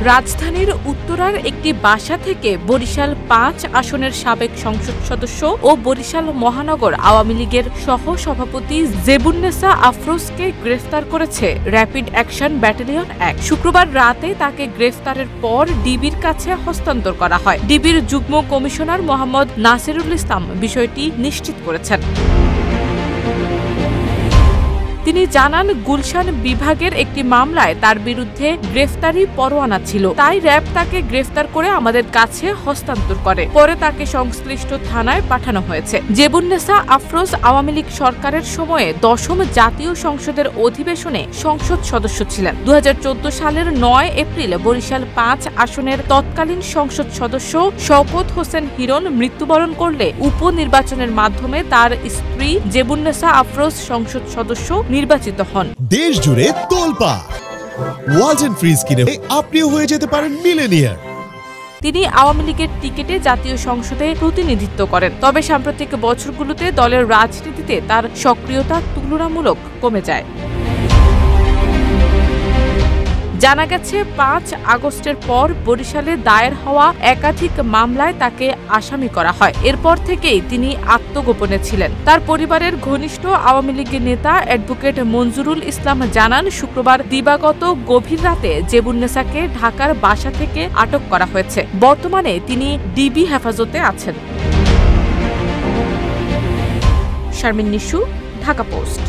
রাজধানীর উত্তরার একটি বাসা থেকে বরিশাল ৫ আসনের সাবেক সংসদ সদস্য ও বরিশাল মহানগর আওয়ামী লীগের সহ-সভাপতি জেবুন্নেসা আফরোজকে গ্রেফতার করেছে র্যাপিড অ্যাকশন ব্যাটালিয়ন ১। শুক্রবার রাতে তাকে গ্রেফতারের পর ডিবির কাছে হস্তান্তর করা হয়। ডিবির যুগ্ম কমিশনার মোহাম্মদ নাসিরুল ইসলাম বিষয়টি নিশ্চিত করেছেন। তিনি জানান, গুলশান বিভাগের একটি মামলায় তার বিরুদ্ধে গ্রেফতারি পরোয়ানা ছিল, তাই র্যাব তাকে গ্রেফতার করে আমাদের কাছে হস্তান্তর করে। পরে তাকে সংশ্লিষ্ট থানায় পাঠানো হয়েছে। জেবুন্নেসা আফরোজ আওয়ামী লীগ সরকারের সময়ে ১০ম জাতীয় সংসদের অধিবেশনে সংসদ সদস্য ছিলেন। ২০১৪ সালের ৯ এপ্রিল বরিশাল ৫ আসনের তৎকালীন সংসদ সদস্য শওকত হোসেন হিরণ মৃত্যুবরণ করলে উপনির্বাচনের মাধ্যমে তার স্ত্রী জেবুন্নেসা আফরোজ সংসদ সদস্য নির্বাচিত হন। দেশ জুড়ে তোলপাড় ওয়ালটন ফ্রিজ কিনে আপনিও হয়ে যেতে পারেন মিলেনিয়ার। তিনি আওয়ামী লীগের টিকেটে জাতীয় সংসদে প্রতিনিধিত্ব করেন, তবে সাম্প্রতিক বছরগুলোতে দলের রাজনীতিতে তার সক্রিয়তা তুলনামূলক কমে যায়। জানা গেছে, ৫ আগস্টের পর বরিশালে দায়ের হওয়া একাধিক মামলায় তাকে আসামি করা হয়। এরপর থেকেই তিনি আত্মগোপনে ছিলেন। তার পরিবারের ঘনিষ্ঠ আওয়ামী লীগের নেতা অ্যাডভোকেট মঞ্জুরুল ইসলাম জানান, শুক্রবার দিবাগত গভীর রাতে জেবুন্নেসাকে ঢাকার বাসা থেকে আটক করা হয়েছে। বর্তমানে তিনি ডিবি হেফাজতে আছেন। শারমিন নিশু, ঢাকা পোস্ট।